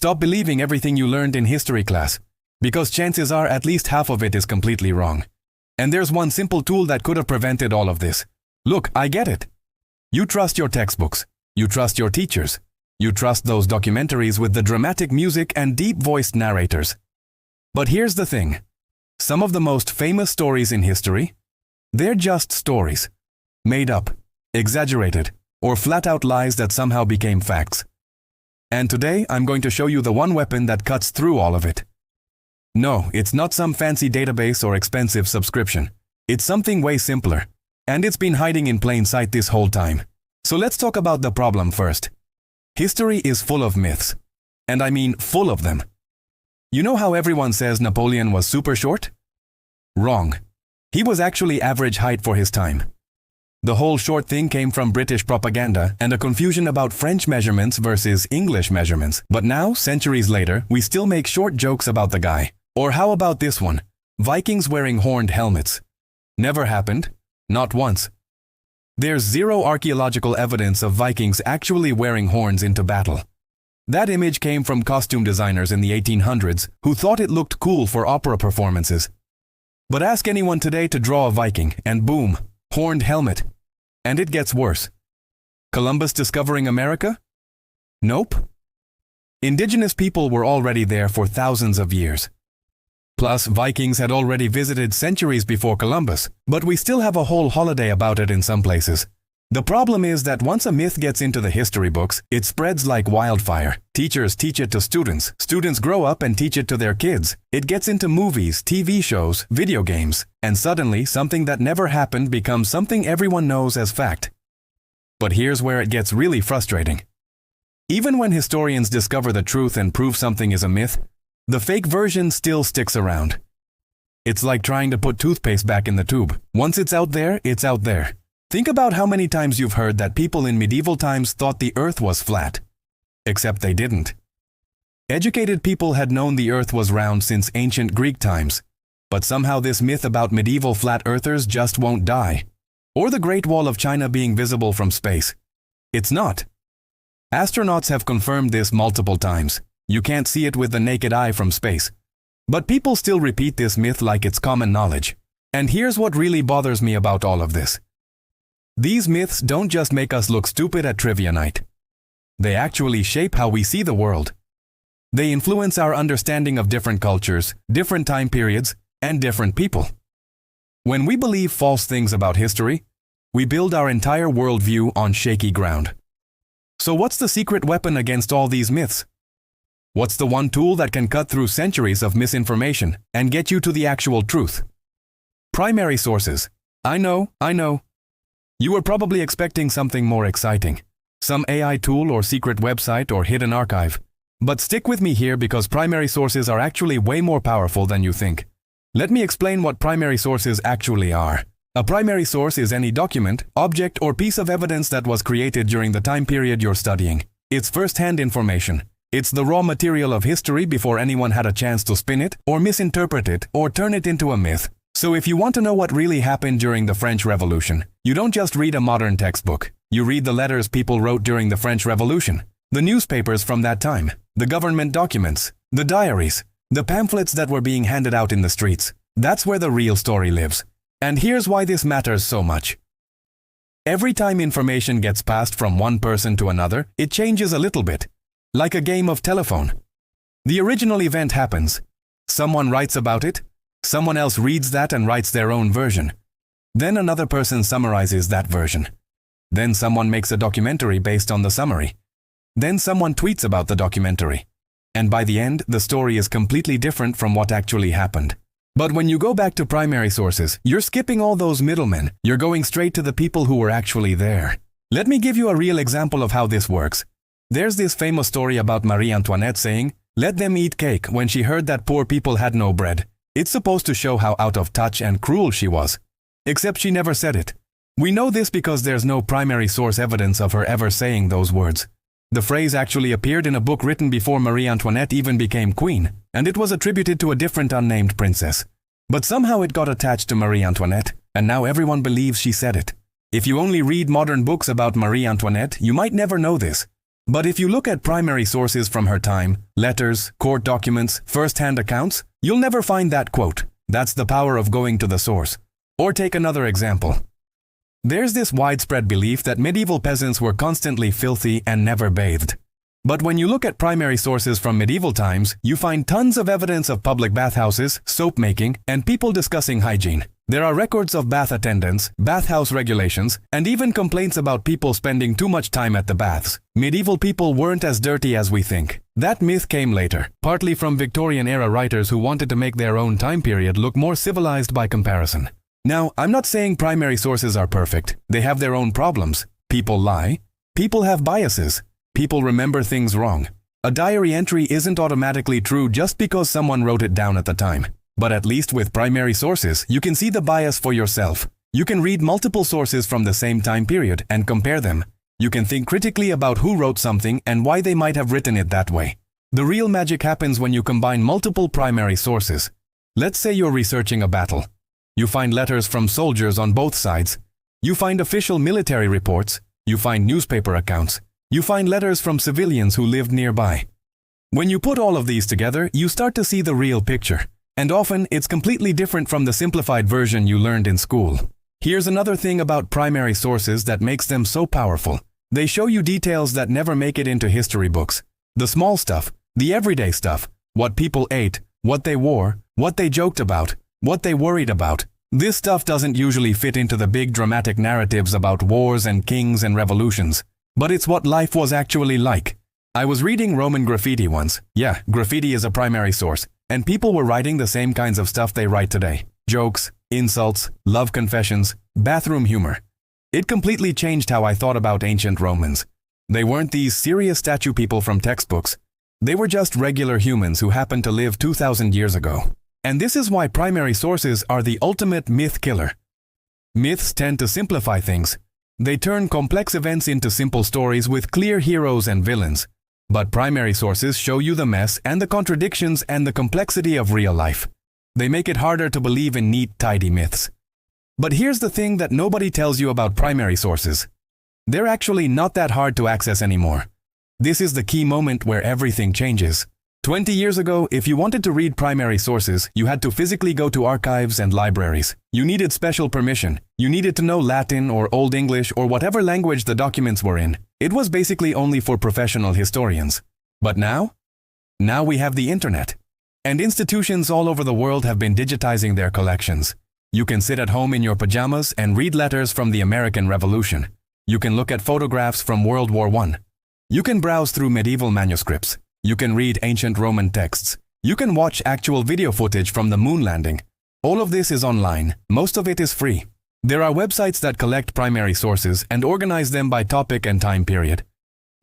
Stop believing everything you learned in history class, because chances are at least half of it is completely wrong. And there's one simple tool that could have prevented all of this. Look, I get it. You trust your textbooks. You trust your teachers. You trust those documentaries with the dramatic music and deep-voiced narrators. But here's the thing. Some of the most famous stories in history, they're just stories. Made up, exaggerated, or flat-out lies that somehow became facts. And today, I'm going to show you the one weapon that cuts through all of it. No, it's not some fancy database or expensive subscription. It's something way simpler. And it's been hiding in plain sight this whole time. So let's talk about the problem first. History is full of myths. And I mean full of them. You know how everyone says Napoleon was super short? Wrong. He was actually average height for his time. The whole short thing came from British propaganda and a confusion about French measurements versus English measurements. But now, centuries later, we still make short jokes about the guy. Or how about this one? Vikings wearing horned helmets. Never happened. Not once. There's zero archaeological evidence of Vikings actually wearing horns into battle. That image came from costume designers in the 1800s who thought it looked cool for opera performances. But ask anyone today to draw a Viking and boom, horned helmet. And it gets worse. Columbus discovering America? Nope. Indigenous people were already there for thousands of years. Plus, Vikings had already visited centuries before Columbus, but we still have a whole holiday about it in some places. The problem is that once a myth gets into the history books, it spreads like wildfire. Teachers teach it to students. Students grow up and teach it to their kids. It gets into movies, TV shows, video games, and suddenly something that never happened becomes something everyone knows as fact. But here's where it gets really frustrating. Even when historians discover the truth and prove something is a myth, the fake version still sticks around. It's like trying to put toothpaste back in the tube. Once it's out there, it's out there. Think about how many times you've heard that people in medieval times thought the earth was flat. Except they didn't. Educated people had known the earth was round since ancient Greek times. But somehow this myth about medieval flat earthers just won't die. Or the Great Wall of China being visible from space. It's not. Astronauts have confirmed this multiple times. You can't see it with the naked eye from space. But people still repeat this myth like it's common knowledge. And here's what really bothers me about all of this. These myths don't just make us look stupid at trivia night. They actually shape how we see the world. They influence our understanding of different cultures, different time periods, and different people. When we believe false things about history, we build our entire worldview on shaky ground. So what's the secret weapon against all these myths? What's the one tool that can cut through centuries of misinformation and get you to the actual truth? Primary sources. I know. You were probably expecting something more exciting. Some AI tool or secret website or hidden archive. But stick with me here because primary sources are actually way more powerful than you think. Let me explain what primary sources actually are. A primary source is any document, object, or piece of evidence that was created during the time period you're studying. It's first-hand information. It's the raw material of history before anyone had a chance to spin it, or misinterpret it, or turn it into a myth. So if you want to know what really happened during the French Revolution, you don't just read a modern textbook. You read the letters people wrote during the French Revolution, the newspapers from that time, the government documents, the diaries, the pamphlets that were being handed out in the streets. That's where the real story lives. And here's why this matters so much. Every time information gets passed from one person to another, it changes a little bit. Like a game of telephone. The original event happens. Someone writes about it. Someone else reads that and writes their own version. Then another person summarizes that version. Then someone makes a documentary based on the summary. Then someone tweets about the documentary. And by the end, the story is completely different from what actually happened. But when you go back to primary sources, you're skipping all those middlemen. You're going straight to the people who were actually there. Let me give you a real example of how this works. There's this famous story about Marie Antoinette saying, "Let them eat cake," when she heard that poor people had no bread. It's supposed to show how out of touch and cruel she was. Except she never said it. We know this because there's no primary source evidence of her ever saying those words. The phrase actually appeared in a book written before Marie Antoinette even became queen, and it was attributed to a different unnamed princess. But somehow it got attached to Marie Antoinette, and now everyone believes she said it. If you only read modern books about Marie Antoinette, you might never know this. But if you look at primary sources from her time, letters, court documents, first-hand accounts, you'll never find that quote. That's the power of going to the source. Or take another example. There's this widespread belief that medieval peasants were constantly filthy and never bathed. But when you look at primary sources from medieval times, you find tons of evidence of public bathhouses, soap making, and people discussing hygiene. There are records of bath attendants, bathhouse regulations, and even complaints about people spending too much time at the baths. Medieval people weren't as dirty as we think. That myth came later, partly from Victorian-era writers who wanted to make their own time period look more civilized by comparison. Now, I'm not saying primary sources are perfect. They have their own problems. People lie. People have biases. People remember things wrong. A diary entry isn't automatically true just because someone wrote it down at the time. But at least with primary sources, you can see the bias for yourself. You can read multiple sources from the same time period and compare them. You can think critically about who wrote something and why they might have written it that way. The real magic happens when you combine multiple primary sources. Let's say you're researching a battle. You find letters from soldiers on both sides. You find official military reports. You find newspaper accounts. You find letters from civilians who lived nearby. When you put all of these together, you start to see the real picture. And often, it's completely different from the simplified version you learned in school. Here's another thing about primary sources that makes them so powerful. They show you details that never make it into history books. The small stuff, the everyday stuff, what people ate, what they wore, what they joked about, what they worried about. This stuff doesn't usually fit into the big dramatic narratives about wars and kings and revolutions. But it's what life was actually like. I was reading Roman graffiti once. Yeah, graffiti is a primary source. And people were writing the same kinds of stuff they write today. Jokes, insults, love confessions, bathroom humor. It completely changed how I thought about ancient Romans. They weren't these serious statue people from textbooks. They were just regular humans who happened to live 2,000 years ago. And this is why primary sources are the ultimate myth killer. Myths tend to simplify things. They turn complex events into simple stories with clear heroes and villains. But primary sources show you the mess and the contradictions and the complexity of real life. They make it harder to believe in neat, tidy myths. But here's the thing that nobody tells you about primary sources. They're actually not that hard to access anymore. This is the key moment where everything changes. 20 years ago, if you wanted to read primary sources, you had to physically go to archives and libraries. You needed special permission. You needed to know Latin or Old English or whatever language the documents were in. It was basically only for professional historians. But now? Now we have the internet. And institutions all over the world have been digitizing their collections. You can sit at home in your pajamas and read letters from the American Revolution. You can look at photographs from World War I. You can browse through medieval manuscripts. You can read ancient Roman texts. You can watch actual video footage from the moon landing. All of this is online. Most of it is free. There are websites that collect primary sources and organize them by topic and time period.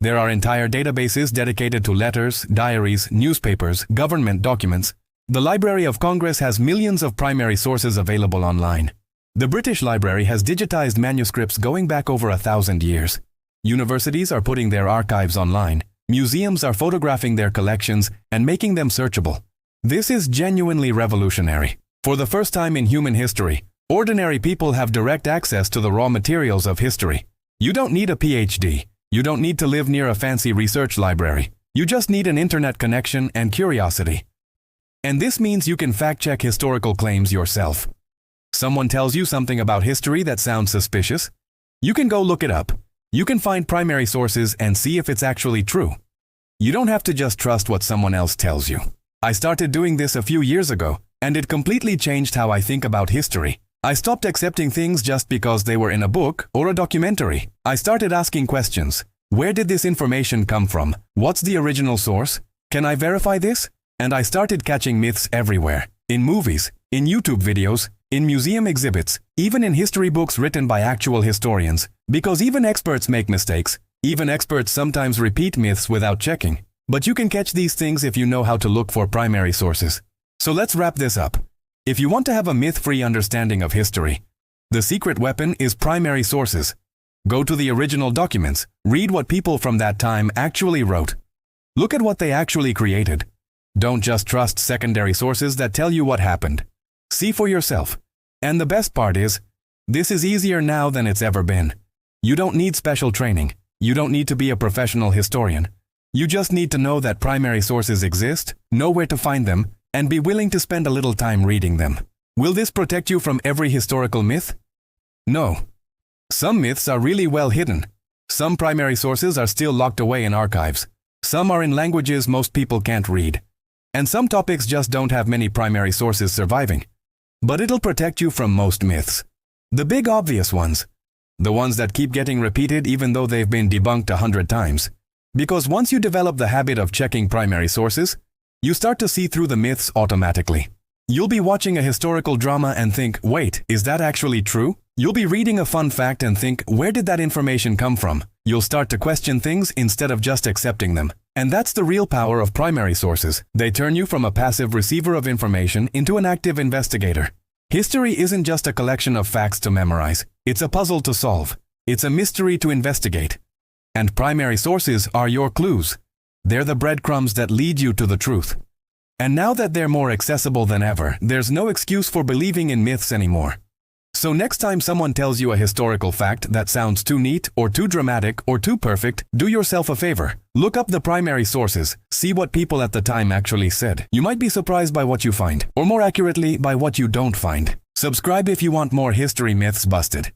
There are entire databases dedicated to letters, diaries, newspapers, government documents. The Library of Congress has millions of primary sources available online. The British Library has digitized manuscripts going back over 1,000 years. Universities are putting their archives online. Museums are photographing their collections and making them searchable. This is genuinely revolutionary. For the first time in human history, ordinary people have direct access to the raw materials of history. You don't need a PhD. You don't need to live near a fancy research library. You just need an internet connection and curiosity. And this means you can fact-check historical claims yourself. Someone tells you something about history that sounds suspicious. You can go look it up. You can find primary sources and see if it's actually true. You don't have to just trust what someone else tells you. I started doing this a few years ago, and it completely changed how I think about history. I stopped accepting things just because they were in a book or a documentary. I started asking questions. Where did this information come from? What's the original source? Can I verify this? And I started catching myths everywhere. In movies, in YouTube videos, in museum exhibits, even in history books written by actual historians. Because even experts make mistakes. Even experts sometimes repeat myths without checking. But you can catch these things if you know how to look for primary sources. So let's wrap this up. If you want to have a myth-free understanding of history, the secret weapon is primary sources. Go to the original documents. Read what people from that time actually wrote. Look at what they actually created. Don't just trust secondary sources that tell you what happened. See for yourself. And the best part is, this is easier now than it's ever been. You don't need special training. You don't need to be a professional historian. You just need to know that primary sources exist, know where to find them, and be willing to spend a little time reading them. Will this protect you from every historical myth? No. Some myths are really well hidden. Some primary sources are still locked away in archives. Some are in languages most people can't read. And some topics just don't have many primary sources surviving. But it'll protect you from most myths. The big obvious ones. The ones that keep getting repeated even though they've been debunked 100 times. Because once you develop the habit of checking primary sources, you start to see through the myths automatically. You'll be watching a historical drama and think, wait, is that actually true? You'll be reading a fun fact and think, where did that information come from? You'll start to question things instead of just accepting them. And that's the real power of primary sources. They turn you from a passive receiver of information into an active investigator. History isn't just a collection of facts to memorize. It's a puzzle to solve. It's a mystery to investigate. And primary sources are your clues. They're the breadcrumbs that lead you to the truth. And now that they're more accessible than ever, there's no excuse for believing in myths anymore. So next time someone tells you a historical fact that sounds too neat or too dramatic or too perfect, do yourself a favor. Look up the primary sources. See what people at the time actually said. You might be surprised by what you find, or more accurately, by what you don't find. Subscribe if you want more history myths busted.